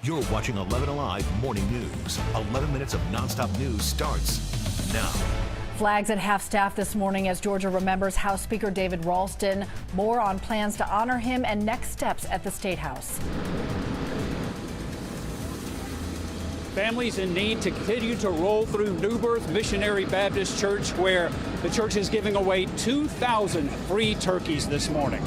You're watching 11 Alive Morning News. 11 minutes of nonstop news starts now. Flags at half-staff this morning as Georgia remembers House Speaker David Ralston. More on plans to honor him and next steps at the State House. Families in need to continue to roll through New Birth Missionary Baptist Church, where the church is giving away 2,000 free turkeys this morning.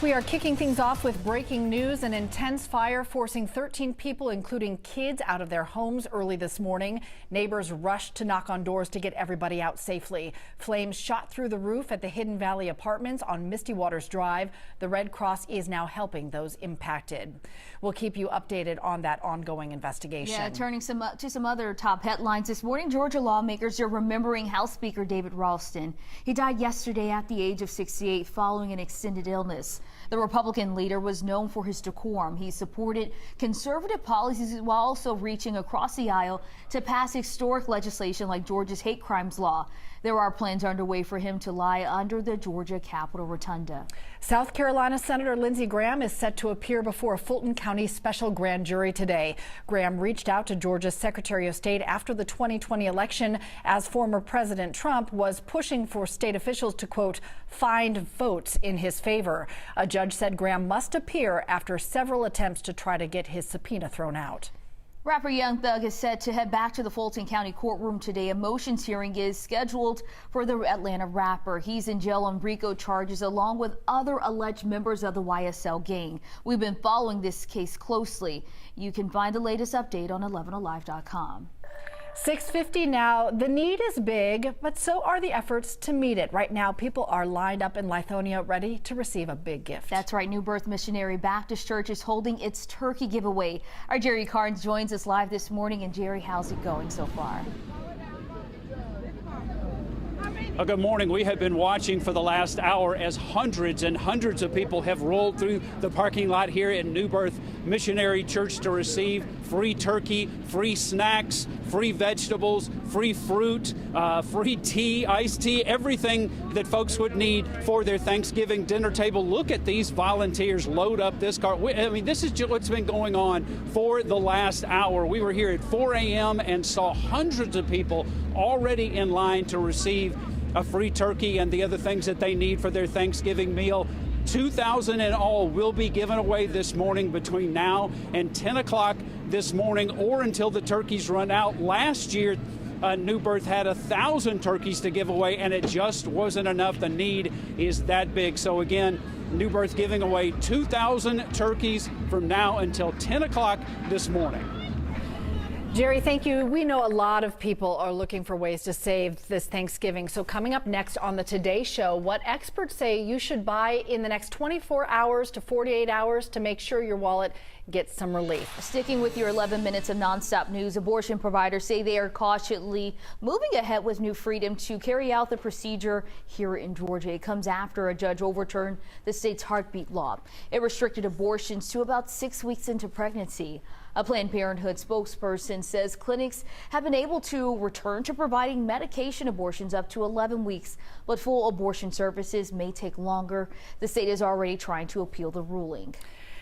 We are kicking things off with breaking news. An intense fire forcing 13 people, including kids, out of their homes early this morning. Neighbors rushed to knock on doors to get everybody out safely. Flames shot through the roof at the Hidden Valley Apartments on Misty Waters Drive. The Red Cross is now helping those impacted. We'll keep you updated on that ongoing investigation. Yeah, turning to some other top headlines this morning. Georgia lawmakers are remembering House Speaker David Ralston. He died yesterday at the age of 68 following an extended illness. The Republican leader was known for his decorum. He supported conservative policies while also reaching across the aisle to pass historic legislation like Georgia's hate crimes law. There are plans underway for him to lie under the Georgia Capitol Rotunda. South Carolina Senator Lindsey Graham is set to appear before a Fulton County special grand jury today. Graham reached out to Georgia's Secretary of State after the 2020 election as former President Trump was pushing for state officials to, quote, find votes in his favor. A judge said Graham must appear after several attempts to try to get his subpoena thrown out. Rapper Young Thug is set to head back to the Fulton County courtroom today. A motions hearing is scheduled for the Atlanta rapper. He's in jail on RICO charges along with other alleged members of the YSL gang. We've been following this case closely. You can find the latest update on 11alive.com. 6:50 now. The need is big, but so are the efforts to meet it. Right now, people are lined up in Lithonia ready to receive a big gift. That's right. New Birth Missionary Baptist Church is holding its turkey giveaway. Our Jerry Carnes joins us live this morning. And Jerry, how's it going so far? Good morning. We have been watching for the last hour as hundreds and hundreds of people have rolled through the parking lot here at New Birth Missionary Church to receive free turkey, free snacks, free vegetables, free fruit, free tea, iced tea, everything that folks would need for their Thanksgiving dinner table. Look at these volunteers load up this car. I mean, this is just what's been going on for the last hour. We were here at 4 a.m. and saw hundreds of people already in line to receive a free turkey and the other things that they need for their Thanksgiving meal. 2,000 in all will be given away this morning between now and 10 o'clock this morning or until the turkeys run out. Last year, New Birth had 1,000 turkeys to give away, and it just wasn't enough. The need is that big. So again, New Birth giving away 2,000 turkeys from now until 10 o'clock this morning. Jerry, thank you. We know a lot of people are looking for ways to save this Thanksgiving. So coming up next on the Today Show, what experts say you should buy in the next 24 hours to 48 hours to make sure your wallet gets some relief. Sticking with your 11 minutes of nonstop news, abortion providers say they are cautiously moving ahead with new freedom to carry out the procedure here in Georgia. It comes after a judge overturned the state's heartbeat law. It restricted abortions to about 6 weeks into pregnancy. A Planned Parenthood spokesperson says clinics have been able to return to providing medication abortions up to 11 weeks, but full abortion services may take longer. The state is already trying to appeal the ruling.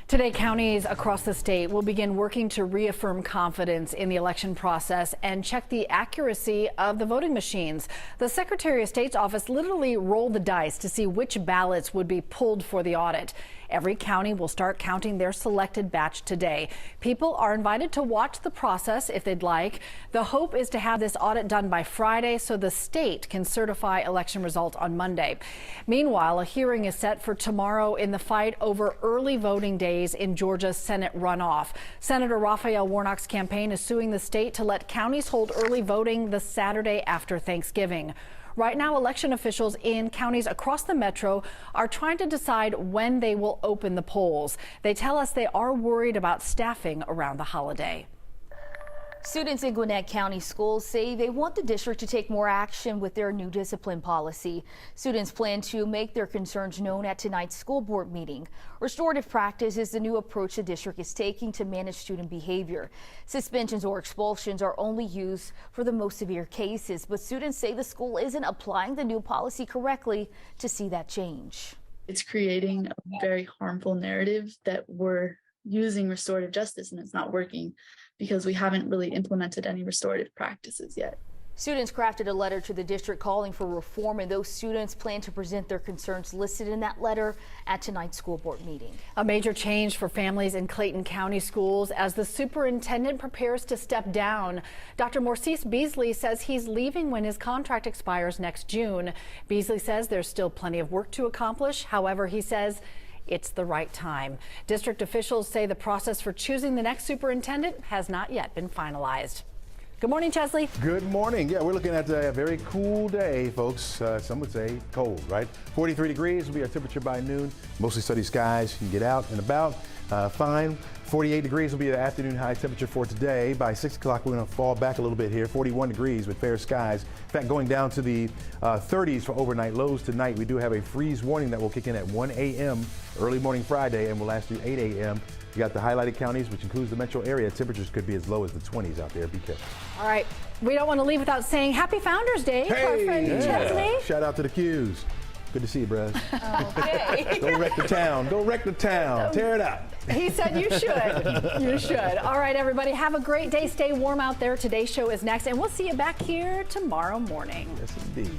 Today, counties across the state will begin working to reaffirm confidence in the election process and check the accuracy of the voting machines. The Secretary of State's office literally rolled the dice to see which ballots would be pulled for the audit. Every county will start counting their selected batch today. People are invited to watch the process if they'd like. The hope is to have this audit done by Friday so the state can certify election results on Monday. Meanwhile, a hearing is set for tomorrow in the fight over early voting days in Georgia's Senate runoff. Senator Raphael Warnock's campaign is suing the state to let counties hold early voting the Saturday after Thanksgiving. Right now, election officials in counties across the metro are trying to decide when they will open the polls. They tell us they are worried about staffing around the holiday. Students in Gwinnett County schools say they want the district to take more action with their new discipline policy. Students plan to make their concerns known at tonight's school board meeting. Restorative practice is the new approach the district is taking to manage student behavior. Suspensions or expulsions are only used for the most severe cases, but students say the school isn't applying the new policy correctly to see that change. It's creating a very harmful narrative that we're using restorative justice, and it's not working because we haven't really implemented any restorative practices yet. Students crafted a letter to the district calling for reform, and those students plan to present their concerns listed in that letter at tonight's school board meeting. A major change for families in Clayton County schools as the superintendent prepares to step down. Dr. Maurice Beasley says he's leaving when his contract expires next June. Beasley says there's still plenty of work to accomplish. However, he says it's the right time. District officials say the process for choosing the next superintendent has not yet been finalized. Good morning, Chesley. Good morning. Yeah, we're looking at a very cool day, folks. Some would say cold, right? 43 degrees will be our temperature by noon. Mostly sunny skies. You can get out and about fine. 48 degrees will be the afternoon high temperature for today. By 6 o'clock, we're going to fall back a little bit here. 41 degrees with fair skies. In fact, going down to the 30s for overnight lows tonight. We do have a freeze warning that will kick in at 1 a.m. early morning Friday and will last through 8 a.m. You got the highlighted counties, which includes the metro area. Temperatures could be as low as the 20s out there. Be careful. All right. We don't want to leave without saying Happy Founders Day to our friend Chesley. Shout out to the Qs. Good to see you, Brez. Okay. Go wreck the town. Go wreck the town. Tear it up. He said you should. You should. All right, everybody. Have a great day. Stay warm out there. Today's show is next, and we'll see you back here tomorrow morning. Yes, indeed.